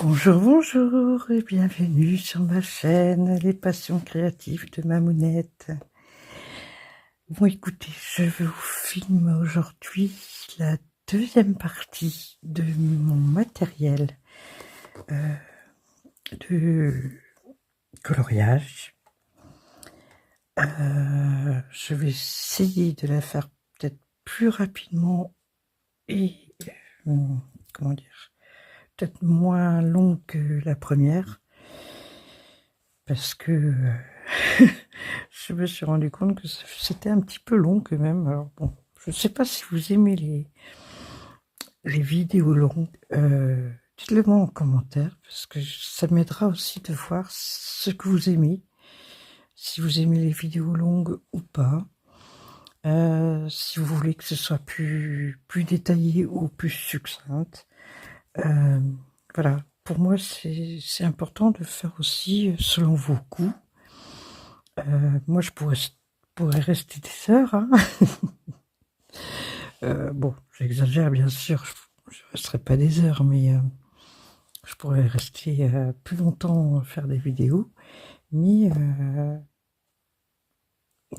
Bonjour, bonjour et bienvenue sur ma chaîne Les Passions Créatives de Mamounette. Bon écoutez, je vous filme aujourd'hui la deuxième partie de mon matériel de coloriage. Je vais essayer de la faire peut-être plus rapidement et comment dire, peut-être moins longue que la première, parce que je me suis rendu compte que c'était un petit peu long quand même. Alors bon, je ne sais pas si vous aimez les vidéos longues, dites-le moi en commentaire, parce que ça m'aidera aussi de voir ce que vous aimez, si vous aimez les vidéos longues ou pas. Si vous voulez que ce soit plus détaillé ou plus succincte. Voilà, pour moi c'est important de faire aussi selon vos goûts. Moi je pourrais rester des heures, hein. Bon, j'exagère bien sûr, je ne resterai pas des heures, mais je pourrais rester plus longtemps à faire des vidéos. Mais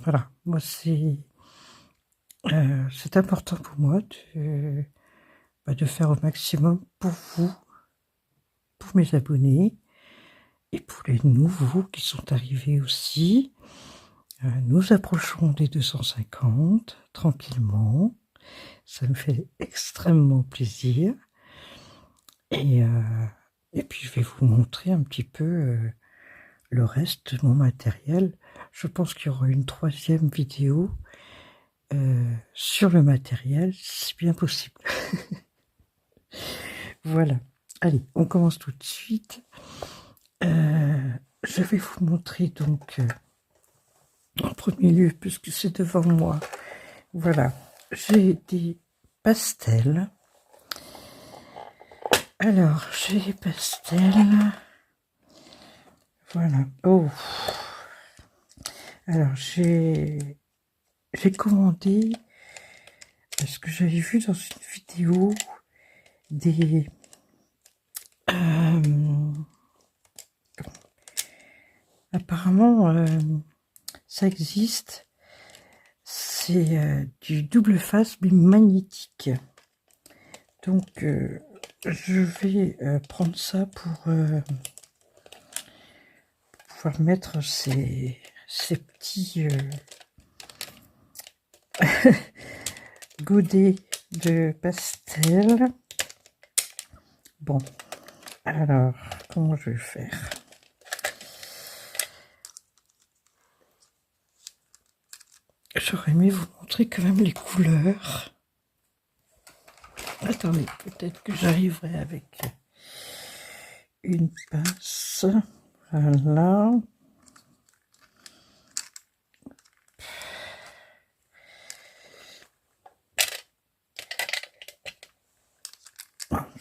voilà, moi c'est important pour moi de faire au maximum pour vous, pour mes abonnés et pour les nouveaux qui sont arrivés aussi. Nous approchons des 250 tranquillement. Ça me fait extrêmement plaisir. Et puis je vais vous montrer un petit peu le reste de mon matériel. Je pense qu'il y aura une troisième vidéo sur le matériel, c'est bien possible. Voilà. Allez, on commence tout de suite. Je vais vous montrer donc en premier lieu, puisque c'est devant moi. Voilà, j'ai des pastels. Alors, j'ai les pastels. Voilà. Oh. Alors, j'ai commandé, parce que j'avais vu dans une vidéo des apparemment ça existe, c'est du double face mais magnétique. Donc je vais prendre ça pour pouvoir mettre ces petits godets de pastel. Bon, alors comment je vais faire? J'aurais aimé vous montrer quand même les couleurs. Attendez, peut-être que j'arriverai avec une pince. Voilà.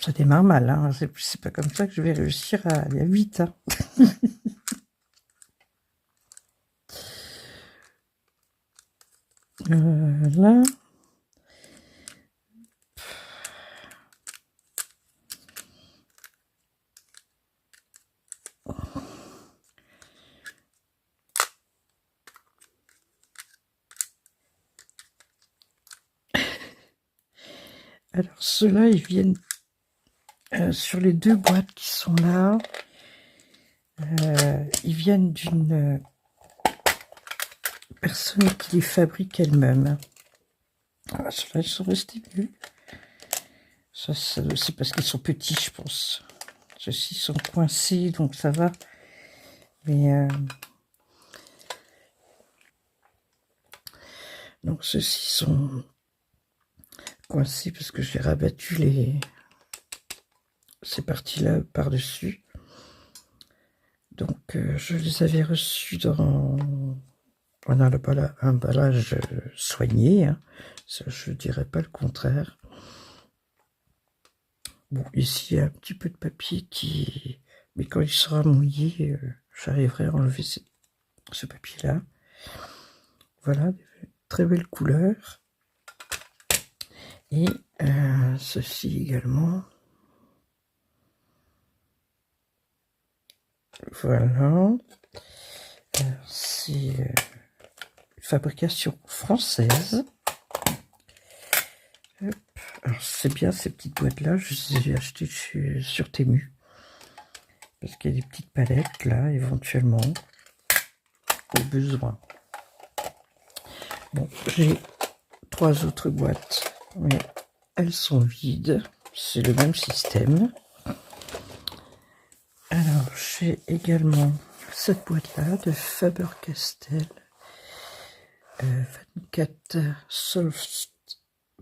Ça démarre mal, hein. C'est pas comme ça que je vais réussir à aller vite. Hein. Là. Alors ceux-là, ils viennent sur les deux boîtes qui sont là. Ils viennent d'une personne qui les fabrique elle-même. Ah, ceux-là, ils sont restés nus. Ça c'est parce qu'ils sont petits, je pense. Ceux-ci sont coincés, donc ça va. Mais donc ceux-ci sont coincés parce que j'ai rabattu ces parties-là par-dessus. Donc, je les avais reçus dans un emballage soigné, hein. Ça, je dirais pas le contraire. Bon, ici, il y a un petit peu de papier qui... Mais quand il sera mouillé, j'arriverai à enlever ce papier-là. Voilà, très belle couleur. Et ceci également. Voilà. C'est fabrication française. Hop. Alors c'est bien ces petites boîtes-là, je les ai achetées sur Temu. Parce qu'il y a des petites palettes là, éventuellement, au besoin. Bon, j'ai 3 autres boîtes, mais elles sont vides. C'est le même système. Alors, j'ai également cette boîte-là de Faber-Castell. 24 Soft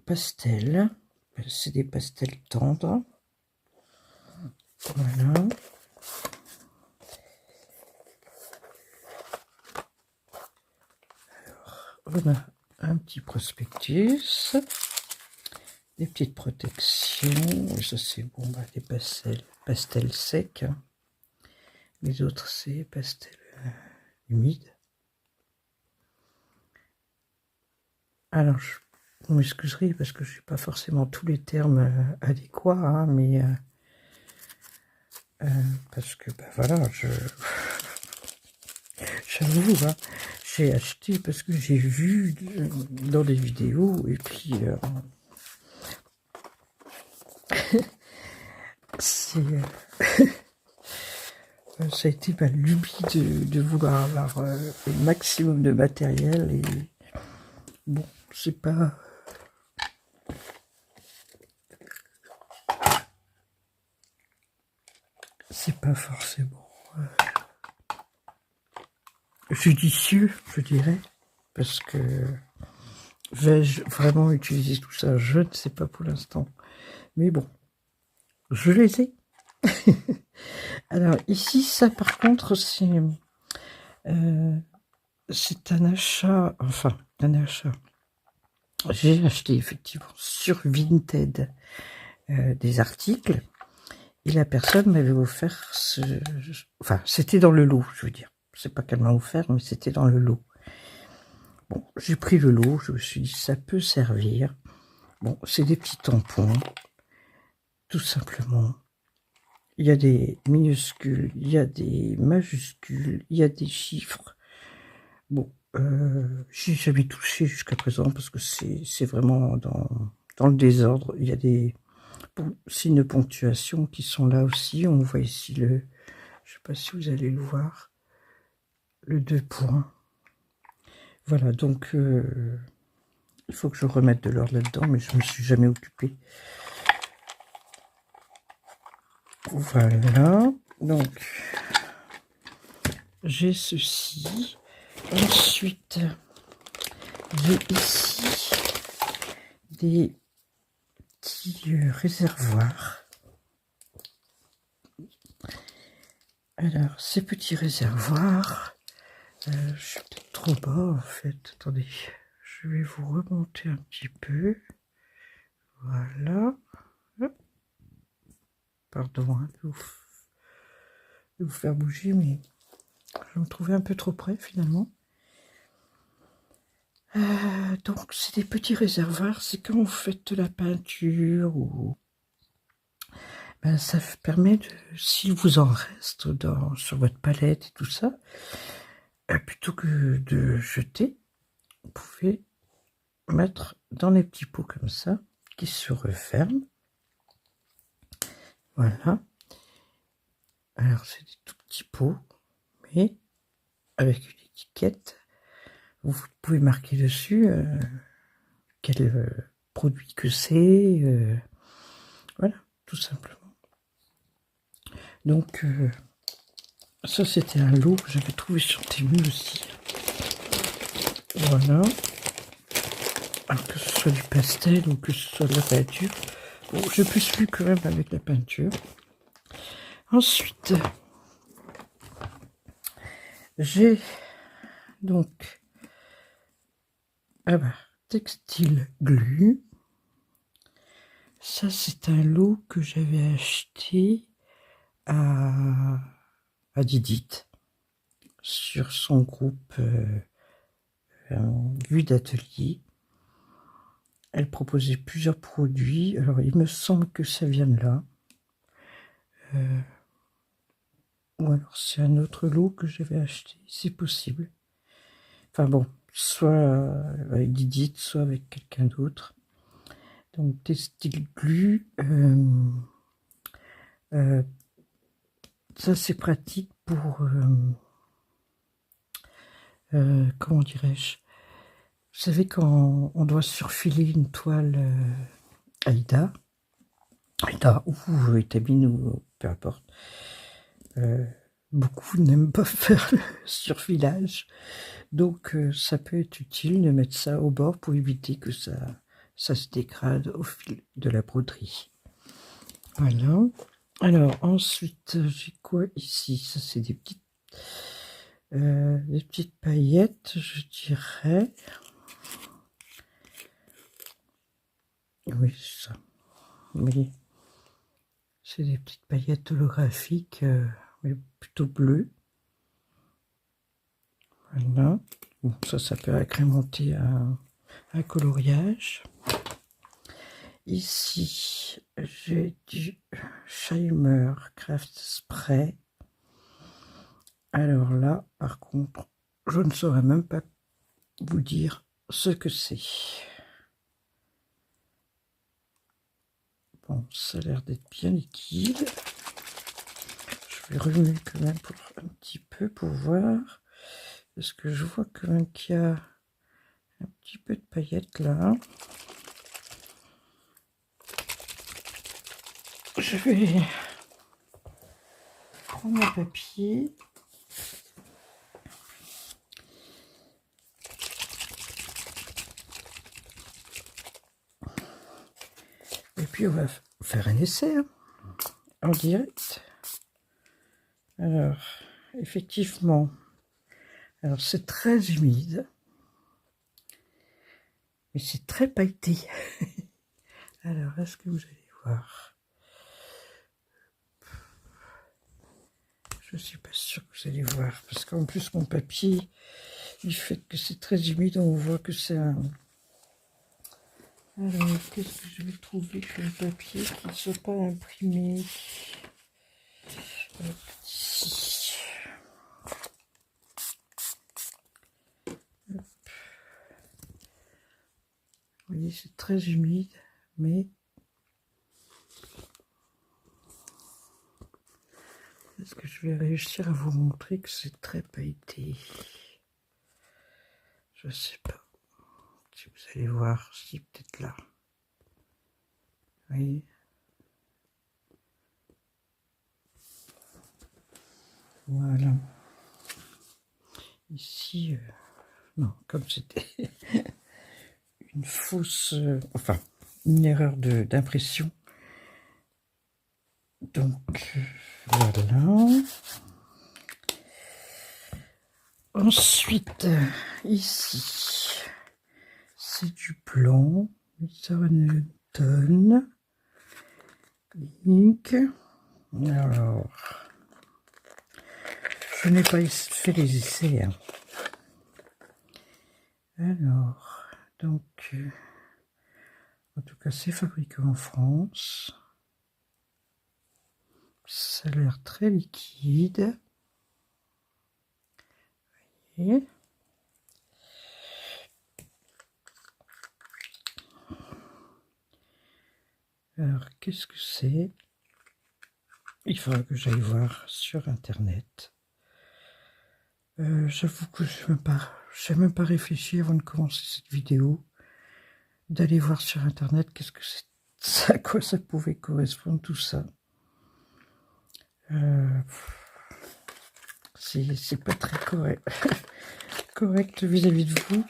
Pastel. C'est des pastels tendres. Voilà. Alors, on a un petit prospectus. Des petites protections. Ça, c'est bon, bah, des pastels secs. Hein. Les autres, c'est pastels humides. Alors, je m'excuserai parce que je n'ai pas forcément tous les termes adéquats, hein, mais parce que, ben voilà, j'avoue, hein, j'ai acheté parce que j'ai vu dans des vidéos, et puis c'est... ça a été ma lubie de vouloir avoir le maximum de matériel, et bon, c'est pas... C'est pas forcément judicieux, je dirais, parce que vais-je vraiment utiliser tout ça? Je ne sais pas pour l'instant. Mais bon, je les ai. Alors ici, ça par contre, c'est un achat, enfin, un achat. J'ai acheté effectivement sur Vinted des articles. Et la personne m'avait offert enfin, c'était dans le lot, je veux dire. C'est pas qu'elle m'a offert, mais c'était dans le lot. Bon, j'ai pris le lot, je me suis dit, ça peut servir. Bon, c'est des petits tampons, tout simplement. Il y a des minuscules, il y a des majuscules, il y a des chiffres. Bon, j'ai jamais touché jusqu'à présent, parce que c'est vraiment dans le désordre. Il y a des signes de ponctuation qui sont là aussi. On voit ici le, je sais pas si vous allez le voir, le 2 points. Voilà, donc il faut que je remette de l'ordre là-dedans, mais je me suis jamais occupée. Voilà, donc j'ai ceci. Ensuite, j'ai ici des petits réservoirs. Alors, ces petits réservoirs, je suis peut-être trop bas en fait. Attendez, je vais vous remonter un petit peu. Voilà. Hop. Pardon hein, de vous faire bouger, mais je me trouvais un peu trop près finalement. Donc, c'est des petits réservoirs. C'est quand vous faites de la peinture ou... Ben, ça permet de, si vous en reste sur votre palette et tout ça, plutôt que de jeter, vous pouvez mettre dans les petits pots comme ça, qui se referment. Voilà. Alors, c'est des tout petits pots, mais avec une étiquette. Vous pouvez marquer dessus quel produit que c'est. Voilà, tout simplement. Donc, ça, c'était un lot que j'avais trouvé sur Temu aussi. Voilà. Alors que ce soit du pastel ou que ce soit de la peinture. Bon, je plus plus quand même avec la peinture. Ensuite, J'ai donc Textile Glue. Ça, c'est un lot que j'avais acheté à Didit sur son groupe Vue d'atelier. Elle proposait plusieurs produits. Alors, il me semble que ça vient de là. Ou alors, c'est un autre lot que j'avais acheté. C'est possible. Enfin bon, soit avec Didit, soit avec quelqu'un d'autre. Donc, Textile Glue. Ça, c'est pratique pour... comment dirais-je? Vous savez, quand on doit surfiler une toile Aïda ou étamine ou peu importe, beaucoup n'aiment pas faire le surfilage. Donc, ça peut être utile de mettre ça au bord pour éviter que ça se dégrade au fil de la broderie. Voilà. Alors, ensuite, j'ai quoi ici? Ça, c'est des petites paillettes, je dirais. Oui, c'est ça. Oui. C'est des petites paillettes holographiques, mais plutôt bleues. Voilà. Bon, ça peut agrémenter un coloriage. Ici, j'ai du Scheimer Craft Spray. Alors là, par contre, je ne saurais même pas vous dire ce que c'est. Bon, ça a l'air d'être bien liquide. Je vais remuer quand même pour un petit peu pour voir. Parce que je vois quand même qu'il y a un petit peu de paillettes là. Je vais prendre un papier. Et puis on va faire un essai en direct. Alors, effectivement, alors c'est très humide, mais c'est très pailleté. Alors, est-ce que vous allez voir? Je suis pas sûre que vous allez voir, parce qu'en plus mon papier, du fait que c'est très humide, on voit que c'est un... Alors, qu'est-ce que je vais trouver comme papier qui ne soit pas imprimé? Ici. Vous voyez, c'est très humide, mais... Est-ce que je vais réussir à vous montrer que c'est très pailleté? Je sais pas. Si vous allez voir, si peut-être là. Vous voyez? Voilà. Ici, non, comme c'était une fausse... enfin, une erreur d'impression. Donc, voilà. Ensuite, ici, c'est du blanc. Tonne. Ink. Alors, je n'ai pas fait les essais. Hein. Alors, donc, en tout cas, c'est fabriqué en France. Ça a l'air très liquide. Vous voyez ? Alors, qu'est-ce que c'est? Il faudra que j'aille voir sur Internet. J'avoue que je n'ai même pas réfléchi avant de commencer cette vidéo, d'aller voir sur Internet qu'est-ce que c'est, à quoi ça pouvait correspondre, tout ça. C'est pas très correct vis-à-vis de vous,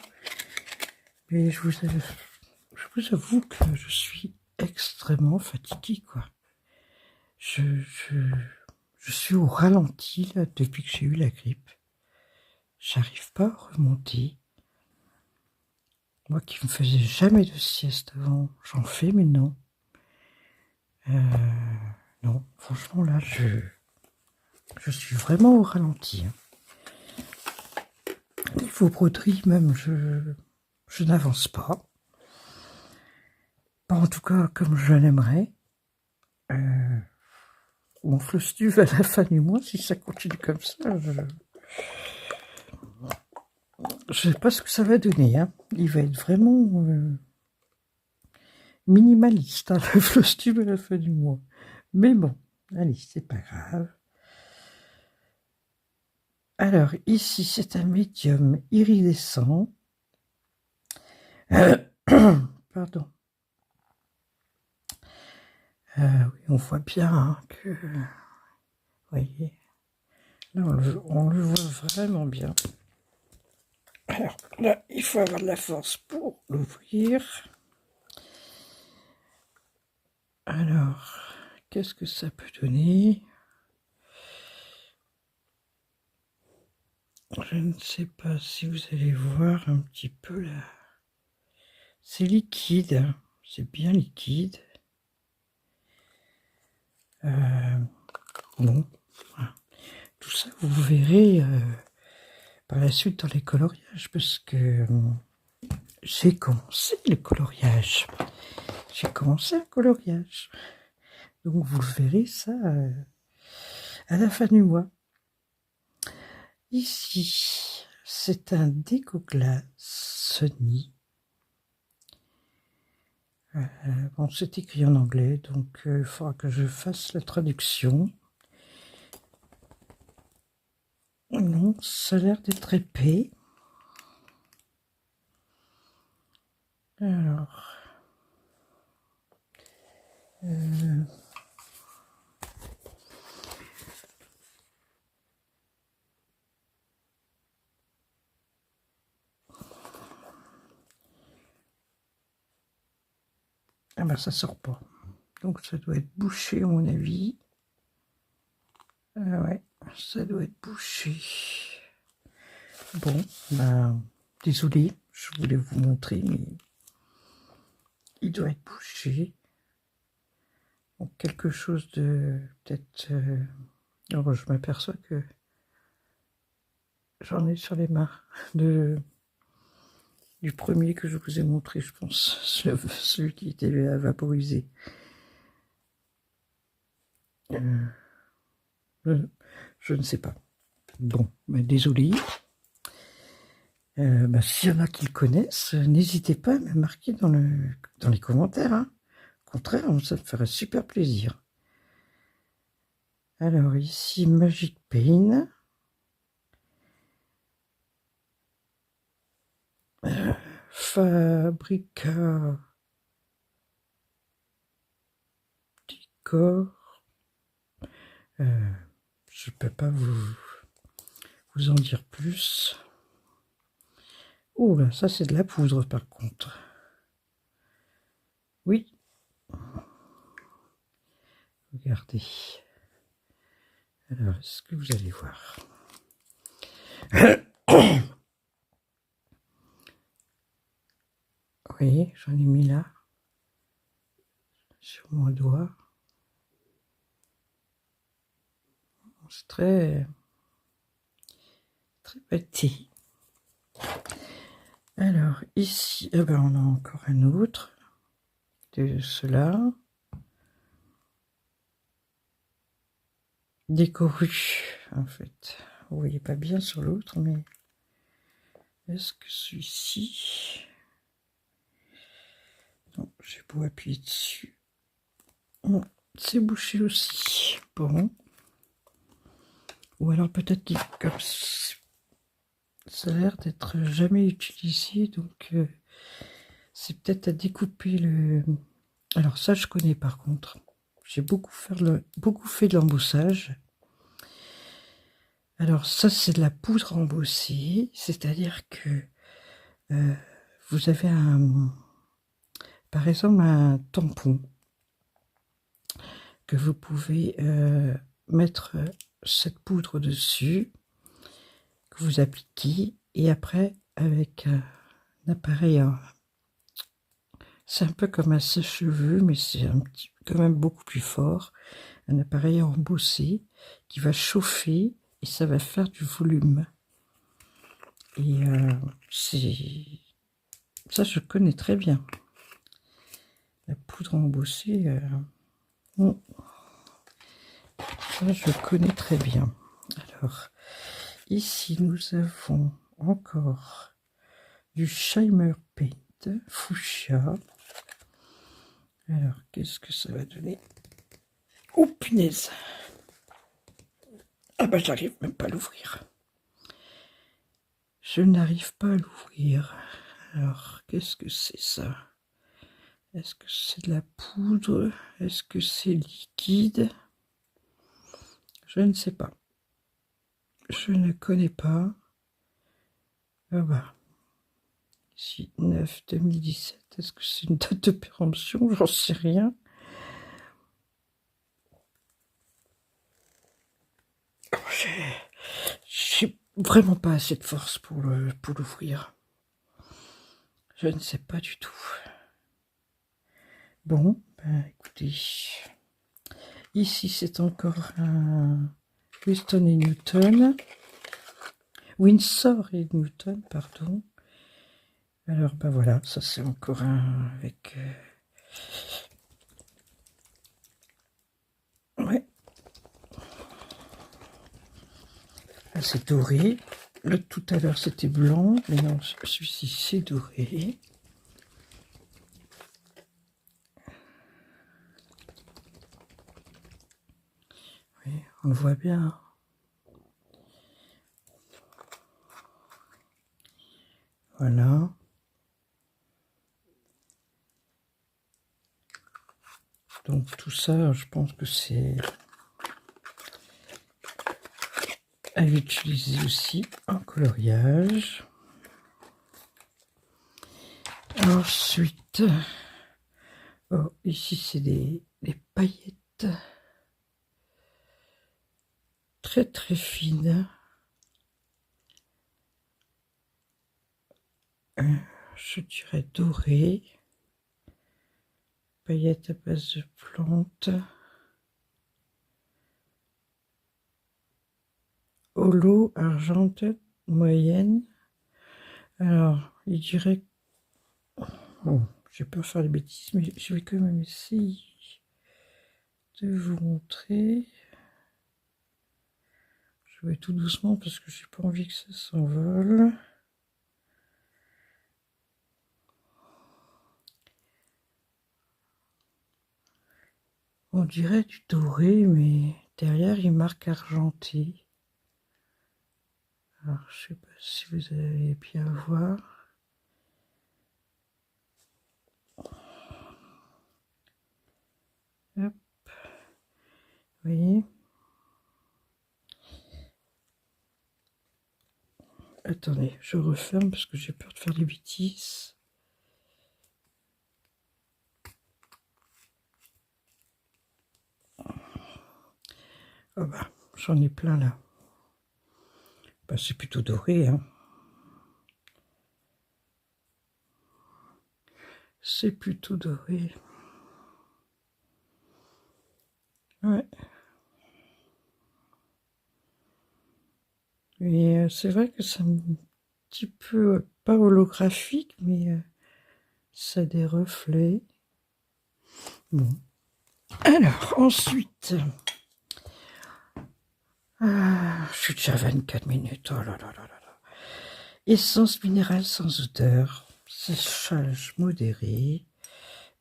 mais je vous avoue que je suis extrêmement fatiguée, quoi. Je suis au ralenti là depuis que j'ai eu la grippe. j'arrive pas à remonter. Moi qui ne faisais jamais de sieste avant, j'en fais mais non. Non, franchement là, je suis vraiment au ralenti. Niveau broderie même, je n'avance pas. Pas en tout cas comme je l'aimerais. Mon fleustuve à la fin du mois, si ça continue comme ça, je sais pas ce que ça va donner. Il va être vraiment minimaliste, le fleustuve à la fin du mois. Mais bon, allez, c'est pas grave. Alors, ici, c'est un médium iridescent. Pardon. Oui, on voit bien que... Vous voyez, là, on le voit vraiment bien. Alors, là, il faut avoir de la force pour l'ouvrir. Alors, qu'est-ce que ça peut donner? Je ne sais pas si vous allez voir un petit peu là. C'est liquide, c'est bien liquide. Bon, voilà. Tout ça vous verrez par la suite dans les coloriages, parce que j'ai commencé le coloriage. J'ai commencé un coloriage. Donc vous verrez ça à la fin du mois. Ici, c'est un déco-glace Sony. Bon, c'est écrit en anglais, donc il faudra que je fasse la traduction. Non, ça a l'air d'être épais. Alors... Ah ben ça sort pas. Donc ça doit être bouché à mon avis. Ouais, ça doit être bouché. Bon, ben désolé, je voulais vous montrer, mais il doit être bouché. Donc quelque chose de peut-être... Alors je m'aperçois que j'en ai sur les mains du premier que je vous ai montré, je pense, celui qui était vaporisé. Je ne sais pas. Bon, mais désolé. S'il y en a qui le connaissent, n'hésitez pas à me marquer dans les commentaires. Au contraire, ça me ferait super plaisir. Alors ici, Magic Pain. Fabrica Decor. Je peux pas vous en dire plus. Oh là, ça c'est de la poudre par contre. Oui. Regardez. Alors, est-ce que vous allez voir? Oui, j'en ai mis là. Sur mon doigt. C'est très petit. Alors ici, on a encore un autre de cela. Décoru, en fait. Vous voyez pas bien sur l'autre, mais est-ce que celui-ci... Non, j'ai beau appuyer dessus. Non, c'est bouché aussi. Bon. Ou alors peut-être comme ça a l'air d'être jamais utilisé, donc c'est peut-être à découper le... Alors ça, je connais par contre. J'ai beaucoup fait de l'embossage. Alors ça, c'est de la poudre embossée, c'est-à-dire que vous avez par exemple un tampon que vous pouvez mettre cette poudre dessus, que que vous appliquez, et après avec un appareil, c'est un peu comme un sèche-cheveux, mais c'est quand même beaucoup plus fort, un appareil embossé qui va chauffer et ça va faire du volume. Et ça, je connais très bien. La poudre embossée, ça, je connais très bien. Alors, ici, nous avons encore du Shimer Paint Fuchsia. Alors, qu'est-ce que ça va donner? Oh, punaise! Ah bah, j'arrive même pas à l'ouvrir. Je n'arrive pas à l'ouvrir. Alors, qu'est-ce que c'est ça? Est-ce que c'est de la poudre? Est-ce que c'est liquide? Je ne sais pas. Je ne connais pas. Ah bah. Ici, 9-2017. Est-ce que c'est une date de péremption? J'en sais rien. J'ai vraiment pas assez de force pour l'ouvrir. Je ne sais pas du tout. Bon, ben écoutez. Ici, c'est encore un Winston et Newton. Windsor et Newton, pardon. Alors, ben voilà, ça c'est encore un avec... Ouais. Là, c'est doré. Là, tout à l'heure, c'était blanc. Mais non, celui-ci, c'est doré. Oui, on le voit bien. Voilà. Donc tout ça, je pense que c'est à utiliser aussi en coloriage. Ensuite, oh, ici c'est des paillettes très très fines. Je dirais dorées. Paillettes à base de plantes. Holo, argente, moyenne. Alors, il dirait... Bon, j'ai peur de faire des bêtises, mais je vais quand même essayer de vous montrer. Je vais tout doucement parce que j'ai pas envie que ça s'envole. On dirait du doré, mais derrière il marque argenté. Alors je sais pas si vous allez bien voir. Hop. Vous voyez? Attendez, je referme parce que j'ai peur de faire des bêtises. Oh bah, j'en ai plein là. Bah, c'est plutôt doré, hein. C'est plutôt doré. Ouais. Mais c'est vrai que c'est un petit peu, pas holographique, mais ça a des reflets. Bon. Alors, ensuite... Ah, je suis déjà à 24 minutes. Oh là là là là là. Essence minérale sans odeur. Séchage modéré.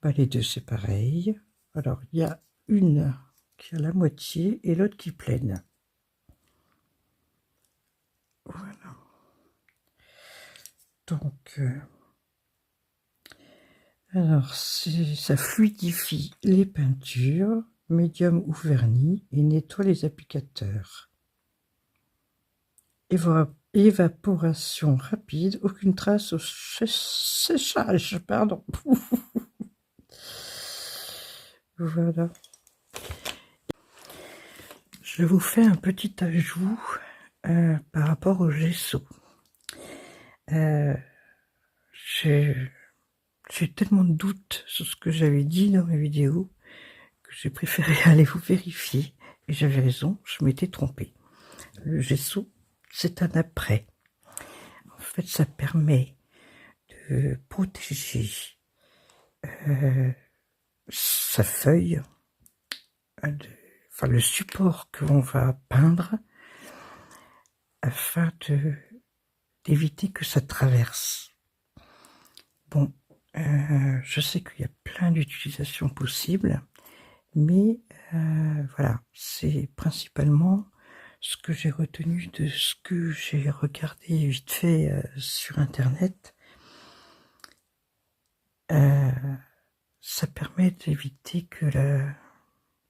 Bah, les deux, c'est pareil. Alors, il y a une qui a la moitié et l'autre qui est pleine. Voilà. Donc, alors, ça fluidifie les peintures, médium ou vernis, et nettoie les applicateurs. Évaporation rapide, aucune trace au séchage, pardon. Voilà. Je vous fais un petit ajout par rapport au gesso. Euh, j'ai tellement de doutes sur ce que j'avais dit dans mes vidéos que j'ai préféré aller vous vérifier. Et j'avais raison, je m'étais trompée. Le gesso, c'est un après. En fait, ça permet de protéger sa feuille, enfin le support que l'on va peindre, afin d'éviter que ça traverse. Bon, je sais qu'il y a plein d'utilisations possibles, mais voilà, c'est principalement ce que j'ai retenu de ce que j'ai regardé vite fait sur Internet. Ça permet d'éviter que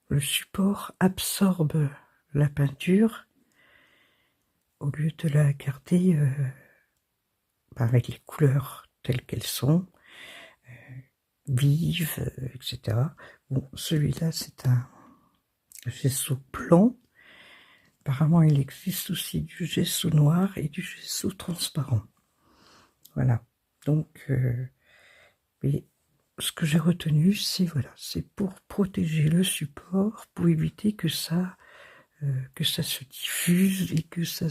le support absorbe la peinture au lieu de la garder avec les couleurs telles qu'elles sont, vives, etc. Bon, celui-là, c'est un gesso blanc. Apparemment, il existe aussi du gesso noir et du gesso transparent. Voilà. Donc, mais ce que j'ai retenu, c'est voilà, c'est pour protéger le support, pour éviter que ça se diffuse et que ça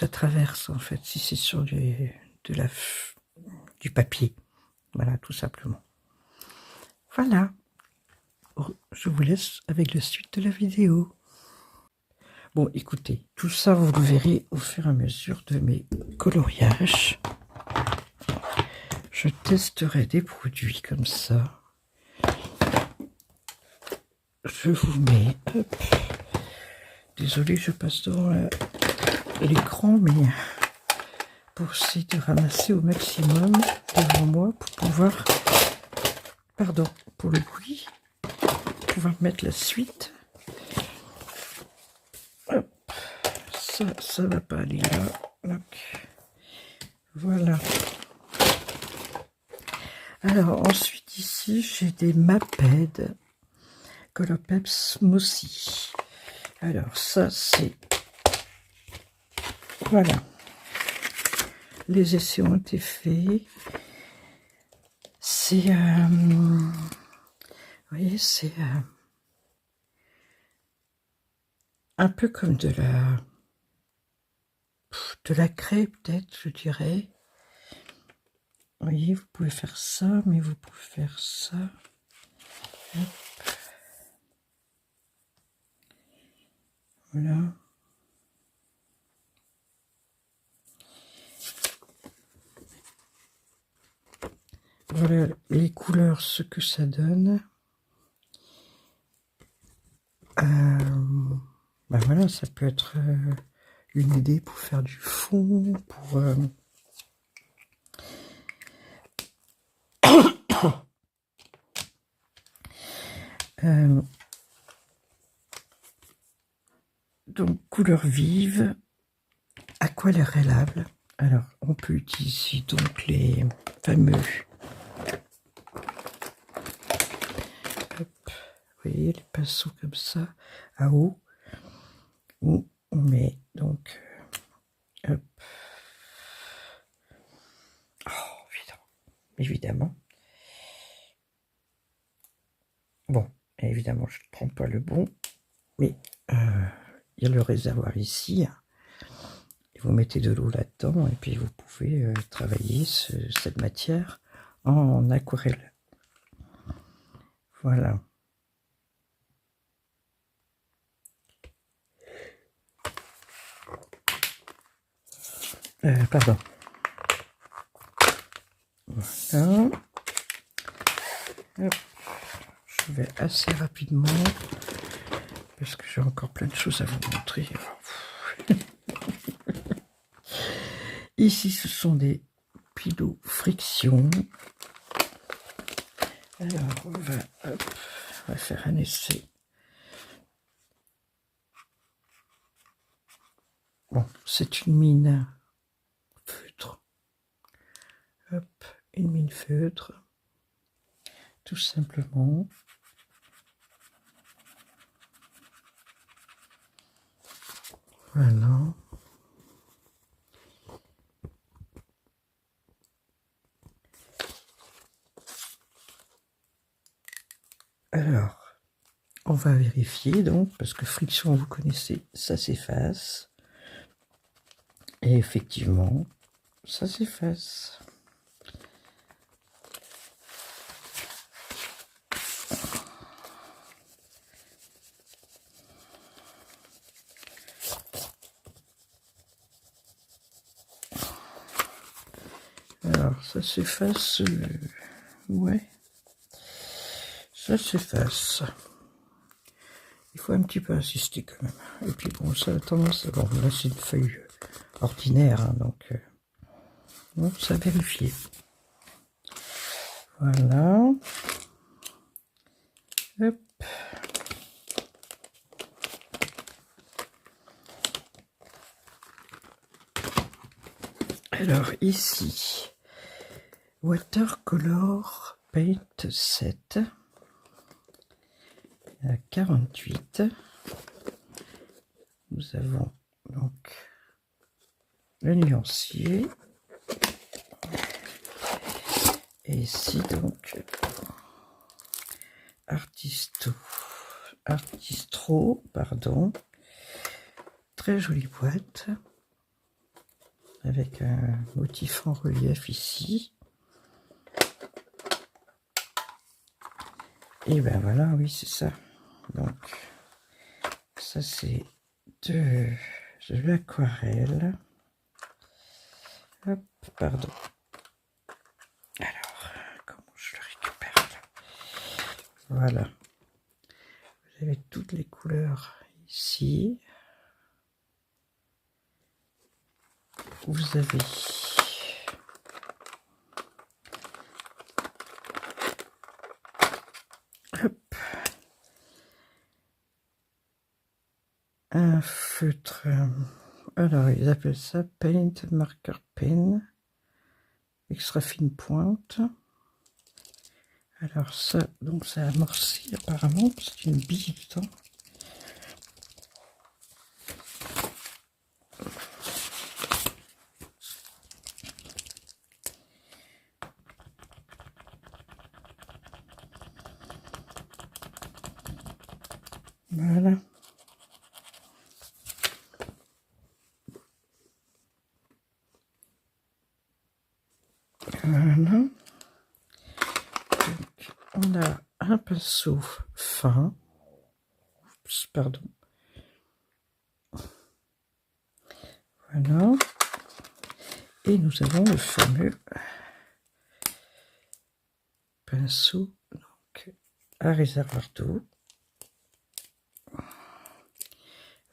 traverse en fait, si c'est sur du papier. Voilà, tout simplement. Voilà. Je vous laisse avec la suite de la vidéo. Bon, écoutez, tout ça, vous le verrez au fur et à mesure de mes coloriages. Je testerai des produits comme ça. Je vous mets... Hop. Désolée, je passe devant l'écran, mais pour essayer de ramasser au maximum devant moi pour pouvoir... Pardon pour le bruit. Pouvoir mettre la suite. Hop. Ça va pas aller là. Donc, voilà. Alors ensuite ici j'ai des Maped Colopeps Mossy. Alors ça c'est... Voilà. Les essais ont été faits. C'est... vous voyez, c'est un peu comme de la craie peut-être, je dirais. Vous voyez, vous pouvez faire ça, mais vous pouvez faire ça. Hop. Voilà. Voilà les couleurs, ce que ça donne. Ben voilà, ça peut être une idée pour faire du fond, pour... donc, couleur vive, aquarellable. Alors, on peut utiliser donc les fameux... Hop, vous voyez, les pinceaux comme ça, à eau, où on met donc... hop. Oh, évidemment. Bon, évidemment, je ne prends pas le bon, mais il y a le réservoir ici. Vous mettez de l'eau là-dedans et puis vous pouvez travailler cette matière en aquarelle. Voilà. Pardon. Voilà. Hop. Je vais assez rapidement parce que j'ai encore plein de choses à vous montrer. Ici, ce sont des pilots friction. Alors, on va faire un essai. Bon, c'est une mine feutre. Hop, une mine feutre. Tout simplement. Voilà. Alors, on va vérifier donc, parce que friction, vous connaissez, ça s'efface. Et effectivement, ça s'efface. Alors, ça s'efface. Ouais, ça s'efface. Il faut un petit peu insister quand même. Et puis bon, ça a tendance à... Bon, là c'est une feuille ordinaire, hein, donc... bon, ça a vérifié. Voilà. Hop. Alors ici, Watercolor Paint 7 à 48. Nous avons donc le nuancier. Et ici donc Artistro, pardon. Très jolie boîte. Avec un motif en relief ici. Et ben voilà, oui, c'est ça. Donc, ça c'est de l'aquarelle. Hop, pardon. Alors, comment je le récupère là? Voilà. Vous avez toutes les couleurs ici. Vous avez hop, un feutre. Alors, ils appellent ça Paint Marker Pen. Extra fine pointe. Alors ça, donc ça amorci apparemment, c'est une bille dedans. Voilà. Voilà. Donc, on a un pinceau fin. Oups, pardon. Voilà. Et nous avons le fameux pinceau donc, à réservoir d'eau.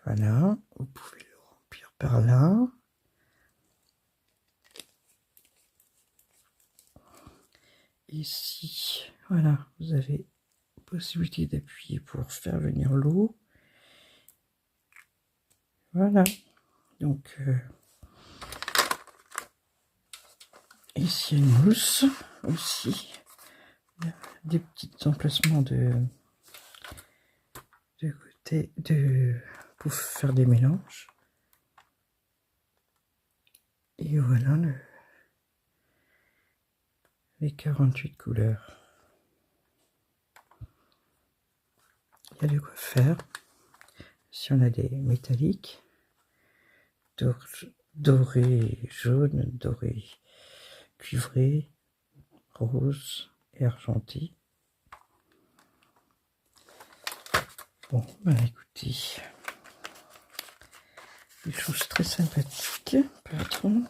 Voilà. Vous pouvez le remplir par là. Ici, voilà, vous avez possibilité d'appuyer pour faire venir l'eau. Voilà. Donc, ici, une mousse aussi. Des petits emplacements de côté pour faire des mélanges. Et voilà les 48 couleurs. Il y a de quoi faire. Si on a des métalliques, doré jaune, doré cuivré, rose et argenté. Bon, ben écoutez, des choses très sympathiques. Pardon.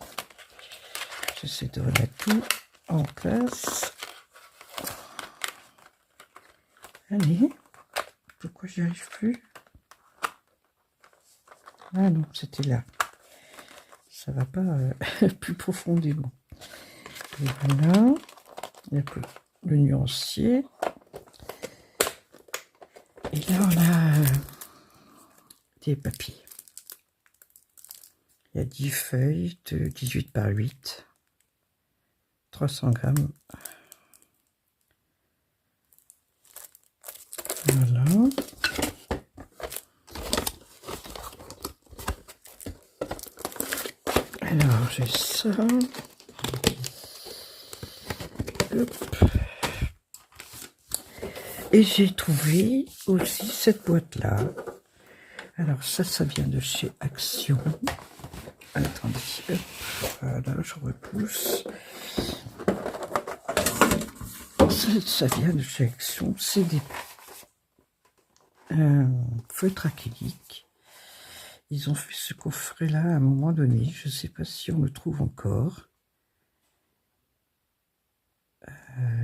J'essaie de remettre tout en place. Allez, pourquoi j'y arrive plus? Ah non, c'était là. Ça va pas plus profondément. Et voilà, il y a le nuancier. Et là, on a des papiers. Il y a 10 feuilles de 18 par 8, 300 grammes. Voilà. Alors, j'ai ça. Hop. Et j'ai trouvé aussi cette boîte-là. Alors, ça vient de chez Action. Attendez, hop. Voilà, je repousse. Ça vient de chez Action. C'est des feutres acryliques. Ils ont fait ce coffret-là à un moment donné. Je ne sais pas si on le trouve encore.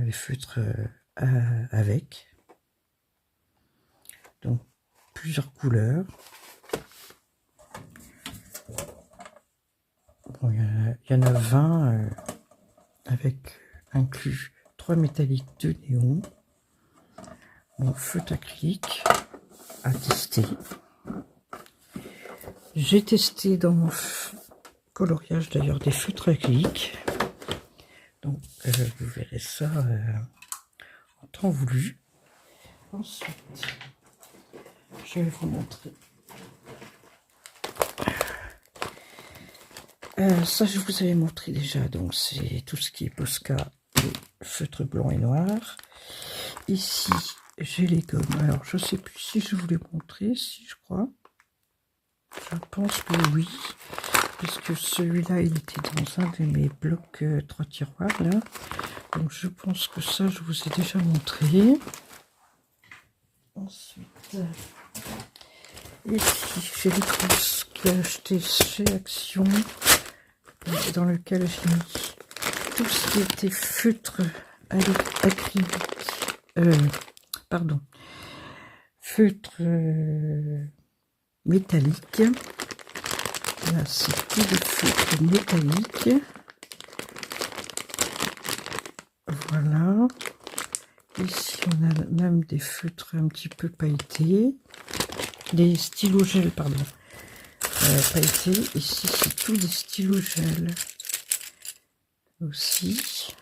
Les feutres avec. Donc, plusieurs couleurs. Bon, il y en a 20 avec inclus 3 métalliques, 2 néons. Bon, feutre acrylique à tester. J'ai testé dans mon coloriage d'ailleurs des feutres acryliques. Donc vous verrez ça en temps voulu. Ensuite, je vais vous montrer. Ça, je vous avais montré déjà. Donc c'est tout ce qui est Posca et feutre blanc et noir. Ici, j'ai les gommes. Alors, je sais plus si je vous l'ai montré, si je crois. Je pense que oui, puisque celui-là, il était dans un de mes blocs 3 tiroirs, là. Donc, je pense que ça, je vous ai déjà montré. Ensuite, ici, j'ai les trousses que j'ai achetées chez Action, dans lequel j'ai mis tout ce qui était feutre acrylique, pardon, feutre métallique. Là, c'est tout le feutre métallique. Voilà. Ici, on a même des feutres un petit peu pailletés. Des stylos gel, pardon. Pailletés. Ici, c'est tout des stylos gel. Aussi.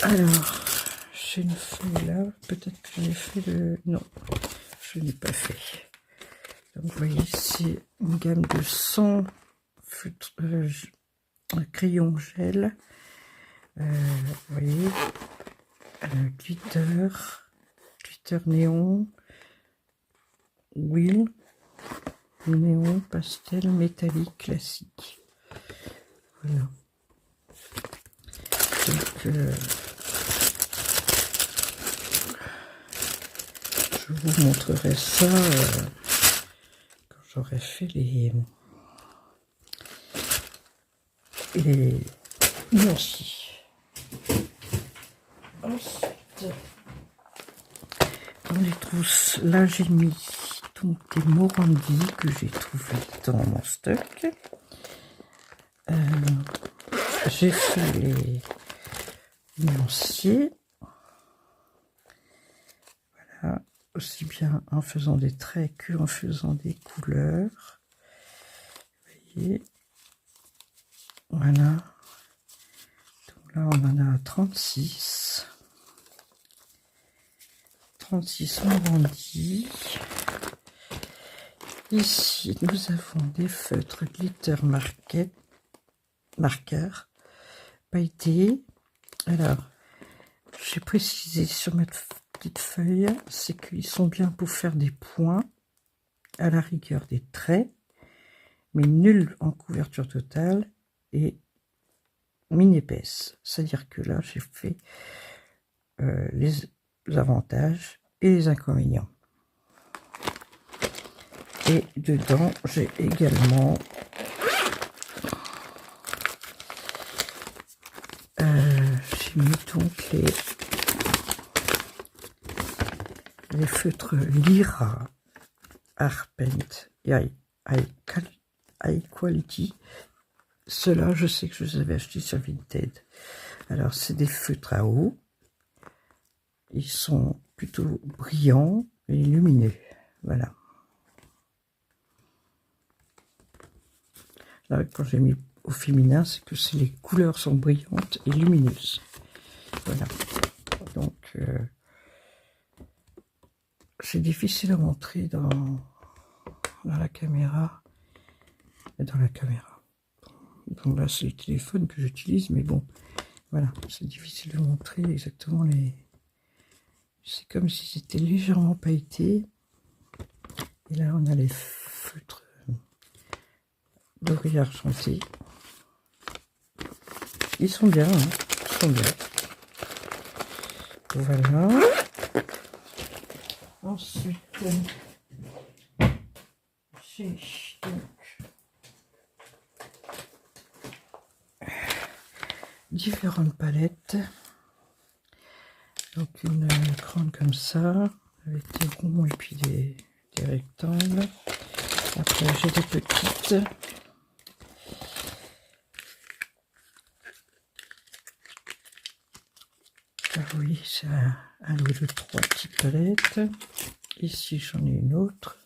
Alors, j'ai une feuille là. Peut-être que j'ai fait le... Non, je n'ai pas fait. Donc, vous voyez, c'est une gamme de 100 feutres, crayons gel. Vous voyez, glitter néon, wheel, néon, pastel, métallique, classique. Voilà. Donc, je vous montrerai ça quand j'aurai fait les nuances. Ensuite, dans les trousses, là j'ai mis donc des Morandi que j'ai trouvé dans mon stock. J'ai fait les nuanciers. Voilà, aussi bien en faisant des traits que en faisant des couleurs. Vous voyez. Voilà. Donc là, on en a 36. 36 Morandi. Ici, nous avons des feutres glitter marqueurs pailletés. Alors, j'ai précisé sur ma petite feuille, c'est qu'ils sont bien pour faire des points, à la rigueur des traits, mais nul en couverture totale et mine épaisse. C'est-à-dire que là, j'ai fait les avantages et les inconvénients. Et dedans, j'ai également j'ai mis donc les feutres Lyra Art Paint et High Quality. Ceux-là, je sais que je les avais achetés sur Vinted. Alors, c'est des feutres à eau. Ils sont plutôt brillants et lumineux. Voilà. Là, quand j'ai mis au féminin, c'est que les couleurs sont brillantes et lumineuses. Voilà. Donc, c'est difficile à montrer dans la caméra. dans la caméra. Donc là, c'est les téléphones que j'utilise, mais bon, voilà, c'est difficile de montrer exactement les... C'est comme si c'était légèrement pailleté. Et là, on a les feutres dorés argentés. Ils sont bien, hein, ils sont bien. Voilà. Ensuite, j'ai donc différentes palettes. Donc une grande comme ça, avec des ronds et puis des rectangles. Après j'ai des petites. Ah oui, c'est un lot de 3 petites palettes. Ici j'en ai une autre,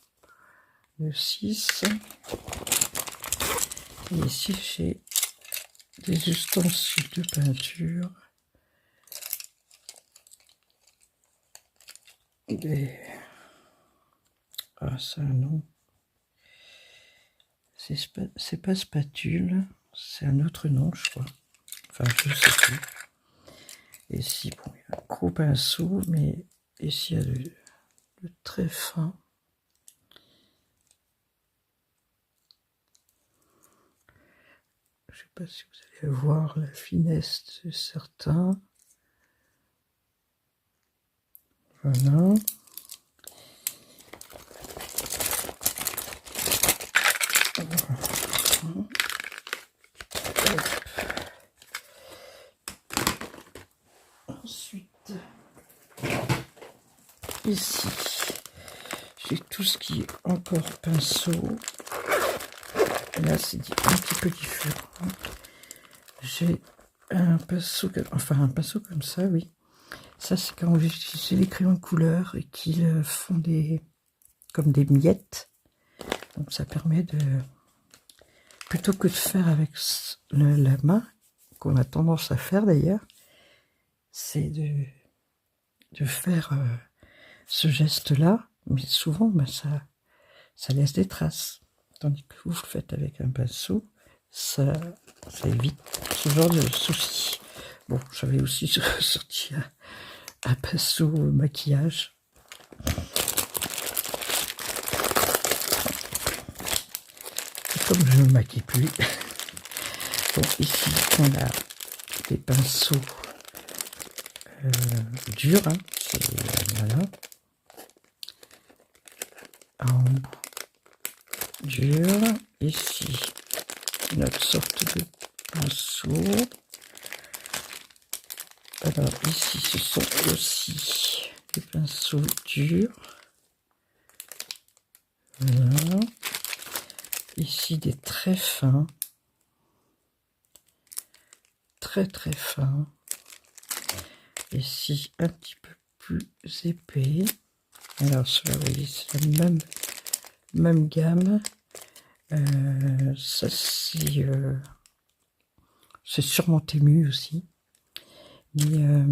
de 6. Et ici j'ai des ustensiles de peinture. Ah, ça non. C'est pas spatule, c'est un autre nom, je crois. Enfin, je sais plus. Et ici, bon, il y a un gros pinceau, mais ici, il y a de très fin. Je sais pas si vous allez voir la finesse de certains. Voilà. Ensuite, ici, j'ai tout ce qui est encore pinceau. Là, c'est un petit peu différent. J'ai un pinceau, enfin un pinceau comme ça, oui. Ça, c'est quand j'utilise les crayons de couleur et qu'ils font comme des miettes. Donc, ça permet de, plutôt que de faire avec la main, qu'on a tendance à faire d'ailleurs, c'est de faire ce geste-là. Mais souvent, ben, ça laisse des traces. Tandis que vous le faites avec un pinceau, ça évite ce genre de soucis. Bon, j'avais aussi sorti un pinceau maquillage. Comme je ne me maquille plus. Bon, ici, on a des pinceaux durs. Hein, voilà. En dur. Ici, notre sorte de pinceau. Alors, ici, ce sont aussi des pinceaux durs. Voilà. Ici, des très fins. Très très fins. Ici, un petit peu plus épais. Alors, cela, vous voyez, c'est la même gamme. Ça, c'est sûrement Temu aussi. Mais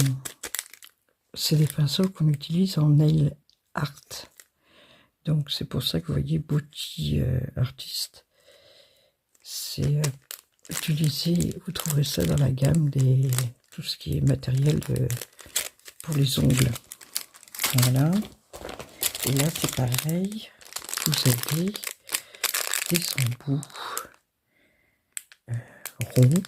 c'est des pinceaux qu'on utilise en nail art. Donc, c'est pour ça que vous voyez Beauty Artist. C'est utilisé, vous trouverez ça dans la gamme tout ce qui est matériel pour les ongles. Voilà. Et là, c'est pareil. Vous avez des embouts ronds.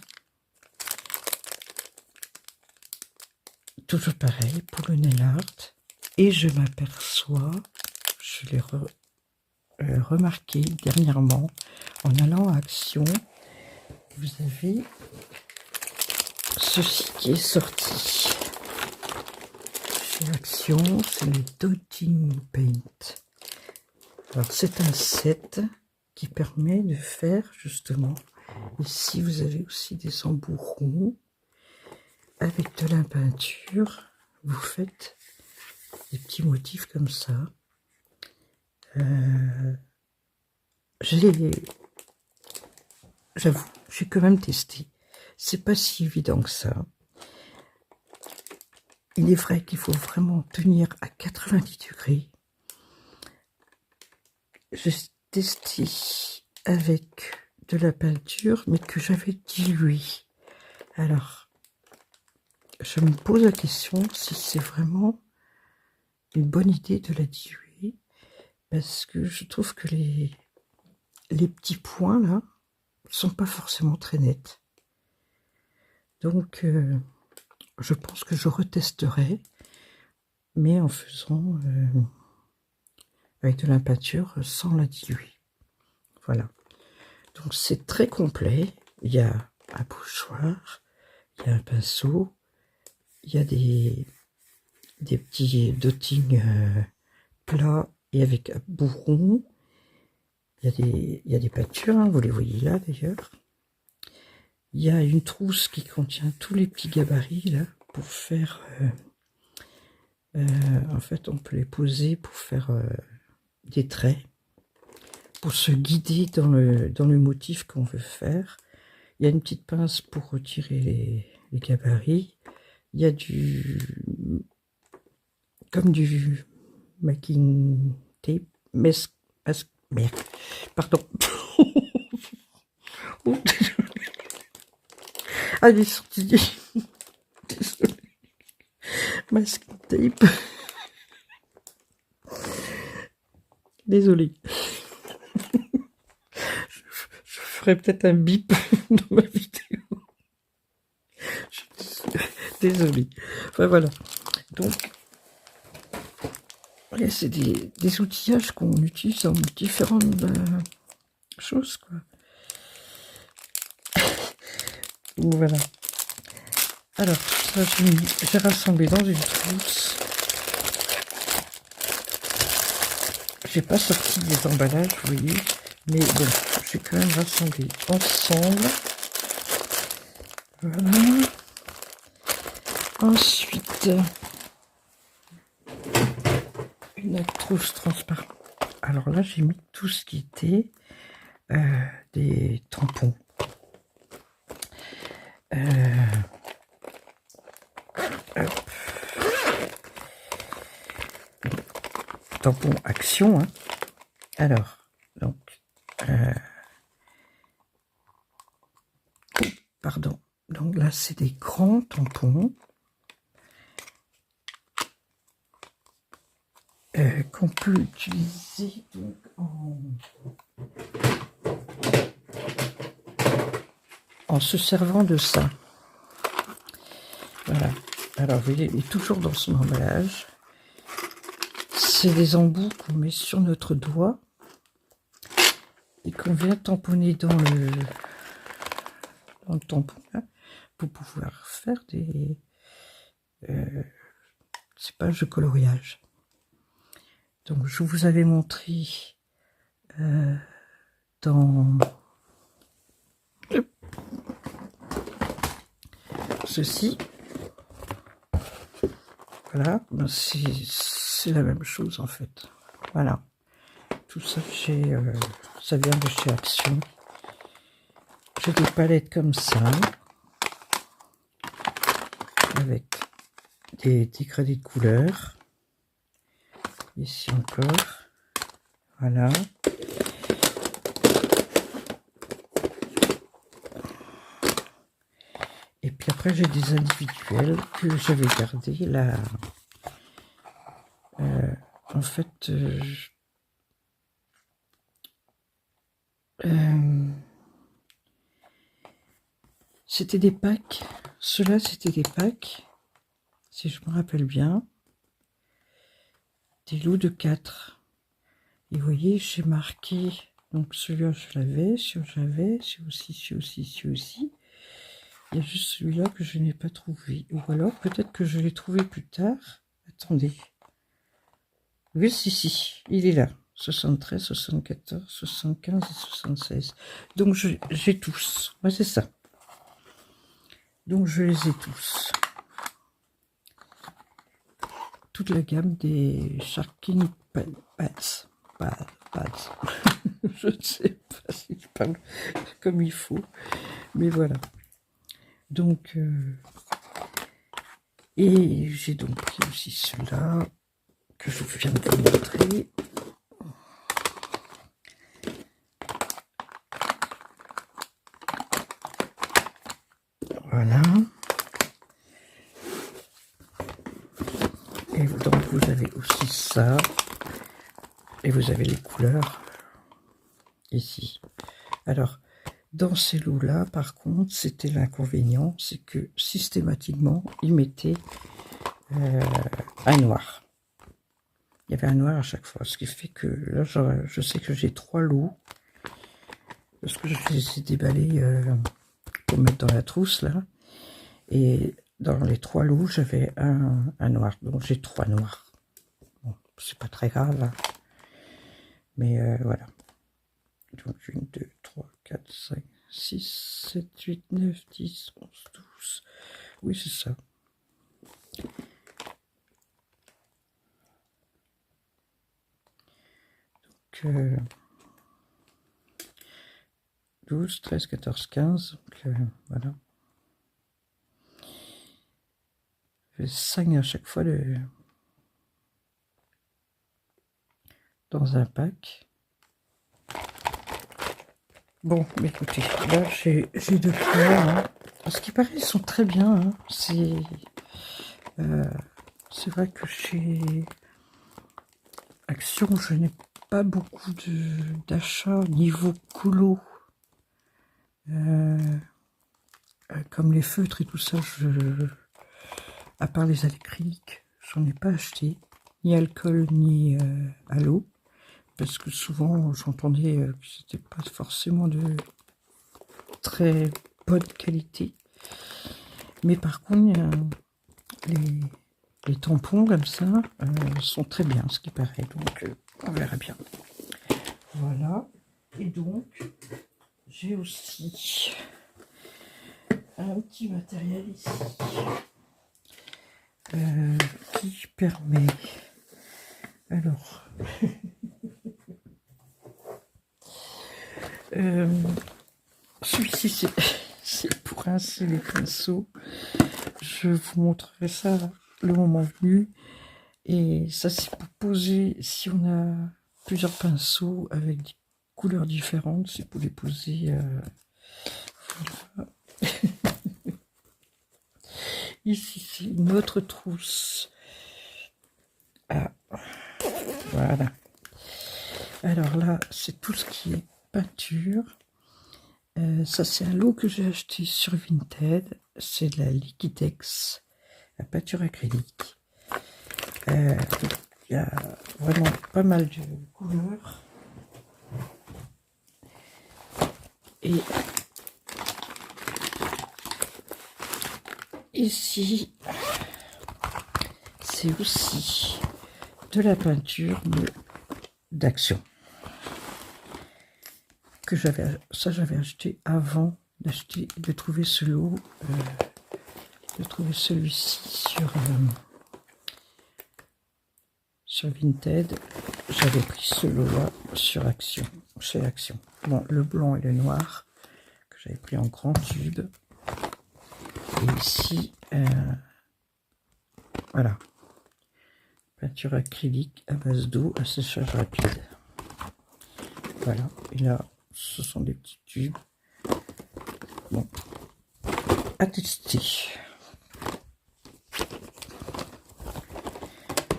Toujours pareil pour le nail art. Et je m'aperçois, je l'ai remarqué dernièrement, en allant à Action, vous avez ceci qui est sorti. Chez Action, c'est le Dotting Paint. Alors c'est un set qui permet de faire justement, ici vous avez aussi des embouts ronds, avec de la peinture, vous faites des petits motifs comme ça. J'avoue, j'ai quand même testé. C'est pas si évident que ça. Il est vrai qu'il faut vraiment tenir à 90 degrés. J'ai testé avec de la peinture, mais que j'avais diluée. Alors, je me pose la question si c'est vraiment une bonne idée de la diluer, parce que je trouve que les petits points là sont pas forcément très nets. Donc, je pense que je retesterai, mais en faisant avec de la peinture sans la diluer. Voilà. Donc c'est très complet. Il y a un pochoir, il y a un pinceau, il y a des petits dottings plats et avec un bourron. Il y a des peintures, hein, vous les voyez là d'ailleurs. Il y a une trousse qui contient tous les petits gabarits là pour faire. En fait, on peut les poser pour faire des traits, pour se guider dans le motif qu'on veut faire. Il y a une petite pince pour retirer les gabarits. Il y a comme du masking tape, merde, pardon. Oh, ah, désolé. Masking tape. Désolé. Je ferai peut-être un bip dans ma vidéo. Désolé. Enfin voilà. Donc, c'est des outillages qu'on utilise dans différentes choses, quoi. Donc voilà. Alors, tout ça, j'ai rassemblé dans une trousse. J'ai pas sorti les emballages, vous voyez. Mais bon, j'ai quand même rassemblé ensemble. Voilà. Ensuite, une trousse transparente. Alors là, j'ai mis tout ce qui était des tampons. Hop. Tampon action, hein. Alors, donc, pardon. Donc là, c'est des grands tampons qu'on peut utiliser donc, en se servant de ça. Voilà. Alors, vous voyez, il est toujours dans son emballage. C'est des embouts qu'on met sur notre doigt et qu'on vient tamponner dans le tampon là, pour pouvoir faire des pages de coloriage. Donc je vous avais montré dans ceci. Voilà, ben c'est la même chose en fait. Voilà, tout ça ça vient de chez Action. J'ai des palettes comme ça, avec des gradés de couleurs. Ici encore, voilà. Et puis après j'ai des individuels que j'avais gardés là. En fait, c'était des packs. Ceux-là, c'était des packs, si je me rappelle bien. Des lots de 4. Et vous voyez, j'ai marqué. Donc celui-là, je l'avais, celui-là, j'avais, celui aussi, celui aussi, celui aussi. Il y a juste celui-là que je n'ai pas trouvé. Ou alors, peut-être que je l'ai trouvé plus tard. Attendez. Oui, si, il est là. 73, 74, 75 et 76. Donc, j'ai tous. Ouais, c'est ça. Donc, je les ai tous. Toute la gamme des Sharkini Pads. Je ne sais pas si je parle comme il faut. Mais voilà. Donc, et j'ai donc pris aussi celui-là que je viens de vous montrer. Voilà. Et donc vous avez aussi ça. Et vous avez les couleurs ici. Alors, dans ces lots-là, par contre, c'était l'inconvénient, c'est que systématiquement, ils mettaient un noir. Il y avait un noir à chaque fois, ce qui fait que là, je sais que j'ai 3 lots, parce que je les ai déballés pour mettre dans la trousse, là. Et dans les 3 lots, j'avais un noir, donc j'ai 3 noirs. Bon, c'est pas très grave, hein. Mais voilà. Donc 1, 2, 3, 4, 5, 6, 7, 8, 9, 10, 11, 12. Oui, c'est ça. Donc 12, 13, 14, 15. Donc voilà. Je fais 5 à chaque fois dans un pack. Bon, écoutez, là j'ai 2 couleurs. Hein. Ce qui paraît, ils sont très bien. Hein. C'est vrai que chez Action, je n'ai pas beaucoup d'achats niveau colo. Comme les feutres et tout ça, à part les acryliques, j'en ai pas acheté. Ni alcool, ni à l'eau. Parce que souvent, j'entendais que c'était pas forcément de très bonne qualité. Mais par contre, les tampons comme ça sont très bien, ce qui paraît. Donc, on verra bien. Voilà. Et donc, j'ai aussi un petit matériel ici qui permet... Alors... celui-ci, c'est pour rincer les pinceaux. Je vous montrerai ça le moment venu. Et ça, c'est pour poser, si on a plusieurs pinceaux avec des couleurs différentes, c'est pour les poser. Voilà. Ici, c'est une autre trousse. Ah, voilà. Alors là, c'est tout ce qui est peinture. Ça, c'est un lot que j'ai acheté sur Vinted. C'est de la Liquitex, la peinture acrylique. Il y a vraiment pas mal de couleurs. Et ici, c'est aussi de la peinture d'Action. Que j'avais acheté avant de trouver ce lot, de trouver celui-ci sur Vinted. J'avais pris ce lot-là sur Action, chez Action. Bon, le blanc et le noir que j'avais pris en grand tube. Et ici, voilà, peinture acrylique à base d'eau à séchage rapide. Voilà, et là, ce sont des petits tubes. Bon, à tester.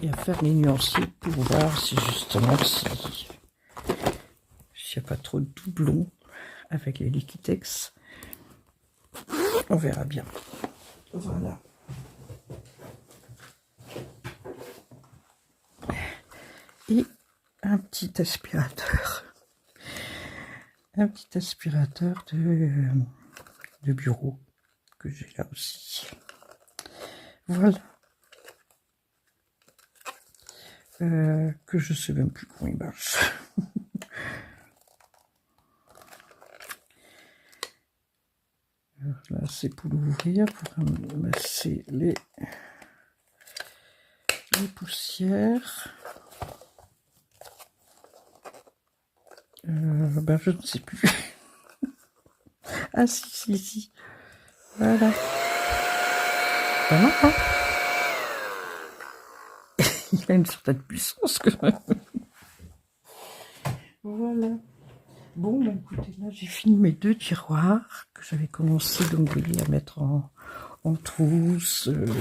Et à faire les nuanciers pour voir si justement s'il n'y a pas trop de doublons avec les Liquitex. On verra bien. Voilà. Et un petit aspirateur. Un petit aspirateur de bureau que j'ai là aussi. Voilà. Que je sais même plus comment il marche. Alors là, c'est pour l'ouvrir, pour ramasser les poussières. Ben, je ne sais plus. Ah si. Voilà. Pas mal, hein. Il a une certaine puissance quand même. Voilà. Bon, bah, écoutez, là, j'ai fini mes 2 tiroirs que j'avais commencé, donc, vous voyez, à mettre en trousse. Vous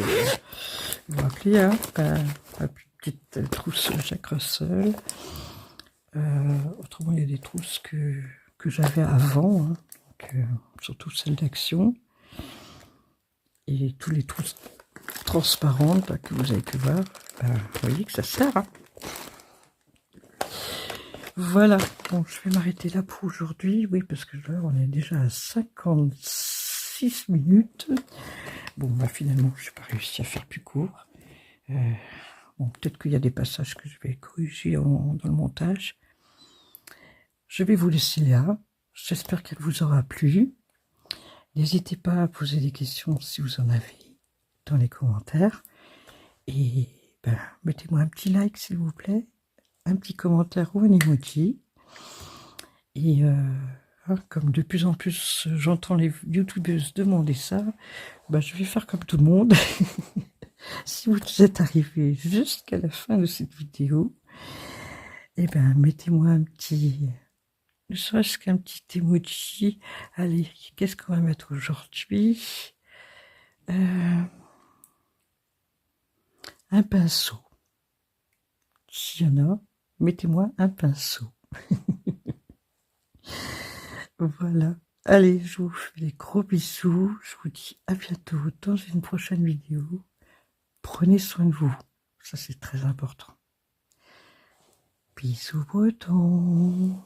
vous rappelez, hein, la petite trousse Jack Russell. Autrement, il y a des trousses que j'avais avant, hein, donc, surtout celles d'Action. Et tous les trousses transparentes là, que vous avez pu voir, vous voyez que ça sert. Hein. Voilà, bon, je vais m'arrêter là pour aujourd'hui, oui, parce que là, on est déjà à 56 minutes. Bon, bah finalement, je n'ai pas réussi à faire plus court. Bon, peut-être qu'il y a des passages que je vais corriger dans le montage. Je vais vous laisser là. J'espère qu'elle vous aura plu. N'hésitez pas à poser des questions si vous en avez dans les commentaires. Et ben, mettez-moi un petit like, s'il vous plaît. Un petit commentaire ou un emoji. Et comme de plus en plus j'entends les youtubeuses demander ça, ben, je vais faire comme tout le monde. Si vous êtes arrivé jusqu'à la fin de cette vidéo, et ben mettez-moi un petit, ne serait-ce qu'un petit emoji. Allez, qu'est-ce qu'on va mettre aujourd'hui? Un pinceau. S'il y en a, mettez-moi un pinceau. Voilà. Allez, je vous fais des gros bisous. Je vous dis à bientôt dans une prochaine vidéo. Prenez soin de vous. Ça, c'est très important. Bisous bretons.